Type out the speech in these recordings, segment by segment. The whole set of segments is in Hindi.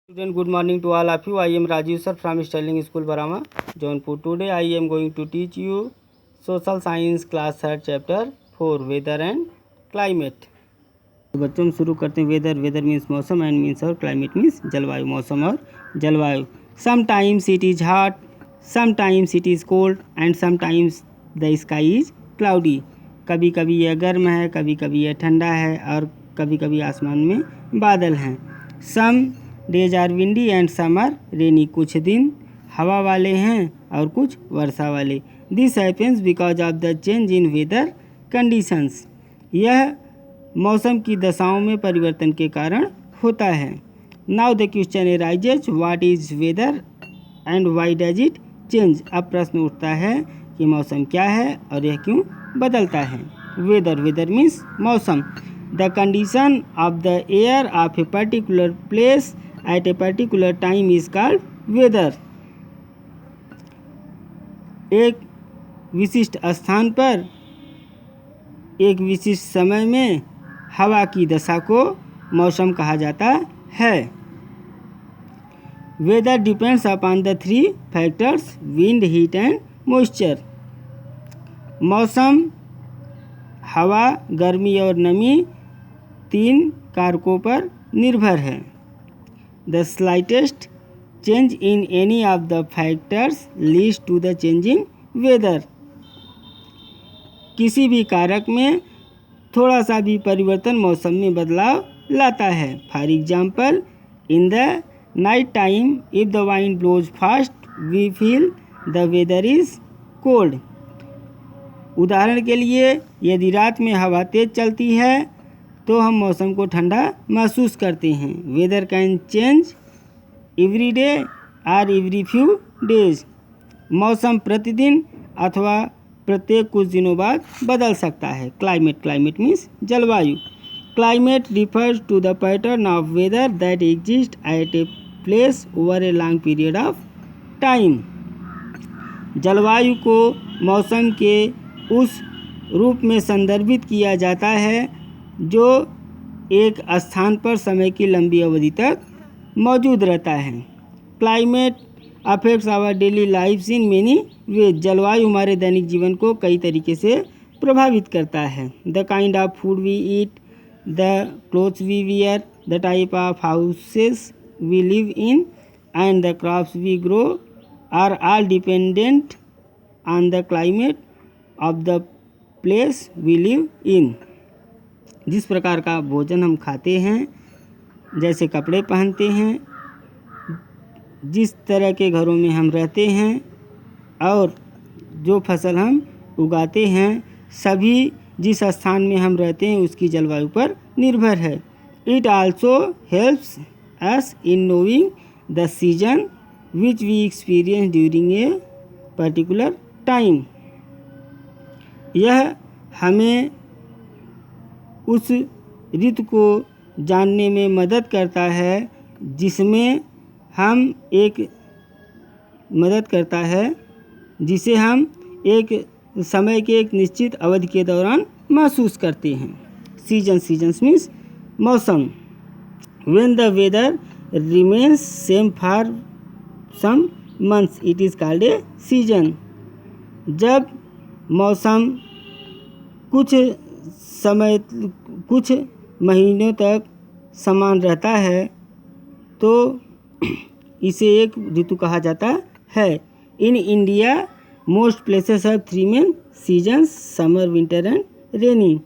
Student, good morning to all of you. I am Rajiv sir from Sterling School Barama, Jaunpur. Today I am going to teach you Social Science class 3rd chapter 4 Weather and Climate. तो बच्चों हम शुरू करते हैं. वेदर मीन्स मौसम एंड मीन्स और क्लाइमेट मीन्स जलवायु. मौसम और जलवायु. Sometimes it is hot, sometimes it is cold and sometimes the sky is cloudy. कभी कभी यह गर्म है, कभी कभी यह ठंडा है और कभी कभी आसमान में बादल हैं. Some days are windy and some are rainy. कुछ दिन हवा वाले हैं और कुछ वर्षा वाले. This happens because of the change in weather conditions. यह मौसम की दशाओं में परिवर्तन के कारण होता है. Now the question arises, what is whether and why does it change. अब प्रश्न उठता है कि मौसम क्या है और यह क्यों बदलता है. वेदर मीन्स मौसम. The condition of the air of a particular place at a particular time is called weather. एक विशिष्ट स्थान पर एक विशिष्ट समय में हवा की दशा को मौसम कहा जाता है. Weather depends upon the 3 factors, wind, heat and moisture. मौसम हवा, गर्मी और नमी 3 कारकों पर निर्भर है. The slightest change in any of the factors leads to the change in weather. किसी भी कारक में थोड़ा सा भी परिवर्तन मौसम में बदलाव लाता है. For example, in the night time if the wind blows fast we feel the weather is cold. उदाहरण के लिए, यदि रात में हवा तेज चलती है तो हम मौसम को ठंडा महसूस करते हैं. Weather can change every day और एवरी फ्यू डेज. मौसम प्रतिदिन अथवा प्रत्येक कुछ दिनों बाद बदल सकता है. क्लाइमेट मीन्स जलवायु. Climate refers to the pattern of weather that exist at a place over a long period of time. जलवायु को मौसम के उस रूप में संदर्भित किया जाता है जो एक स्थान पर समय की लंबी अवधि तक मौजूद रहता है. Climate affects our daily lifes in many ways. जलवायु हमारे दैनिक जीवन को कई तरीके से प्रभावित करता है. The kind of food we eat, the clothes we wear, the type of houses we live in and the crops we grow are all dependent on the climate of the place we live in. जिस प्रकार का भोजन हम खाते हैं, जैसे कपड़े पहनते हैं, जिस तरह के घरों में हम रहते हैं और जो फसल हम उगाते हैं, सभी जिस स्थान में हम रहते हैं उसकी जलवायु पर निर्भर है. It also helps us in knowing the season which we experience during a particular time. यह हमें उस ऋतु को जानने में मदद करता है जिसे हम एक समय के एक निश्चित अवधि के दौरान महसूस करते हैं. सीजन्स मीन्स मौसम. When the weather remains same for some months it is called a season. जब मौसम कुछ महीनों तक समान रहता है तो इसे एक ऋतु कहा जाता है. In India most places have 3 main seasons, summer, winter and rainy.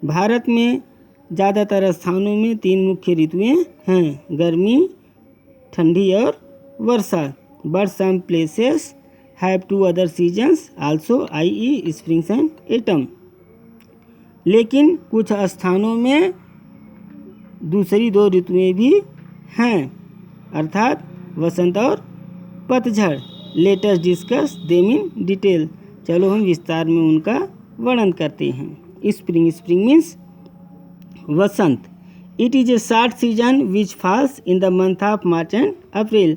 Bharat में ज़्यादातर स्थानों में 3 मुख्य ऋतुएं हैं, गर्मी, ठंडी और वर्षा. But some places have 2 other seasons also, i.e. Springs and autumn. लेकिन कुछ स्थानों में दूसरी 2 ऋतुएं भी हैं, अर्थात वसंत और पतझड़. Let us discuss them in detail. चलो हम विस्तार में उनका वर्णन करते हैं. Spring means Vasant. It is a short season which falls in the month of March and April.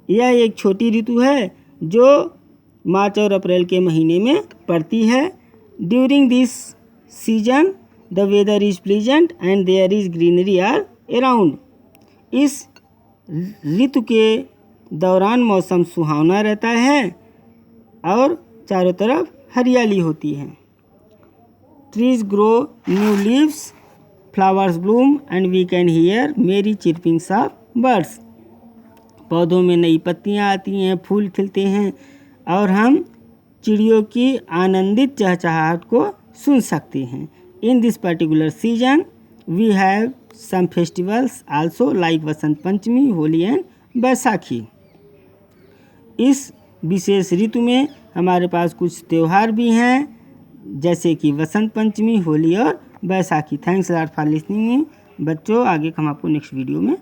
यह एक छोटी ऋतु है जो मार्च और अप्रैल के महीने में पड़ती है. During this season the weather is pleasant and there is greenery all around. इस ऋतु के दौरान मौसम सुहावना रहता है और चारों तरफ हरियाली होती है। Trees grow new leaves, flowers bloom and we can hear merry chirpings of birds. पौधों में नई पत्तियां आती हैं, फूल खिलते हैं और हम चिड़ियों की आनंदित चहचहाहट को सुन सकते हैं। In this particular season we have some festivals also like Vasant Panchami, Holi and Baisakhi. इस विशेष ऋतु में हमारे पास कुछ त्यौहार भी हैं जैसे कि वसंत पंचमी, होली और Baisakhi. Thanks lot for listening. बच्चों, आगे हम आपको नेक्स्ट वीडियो में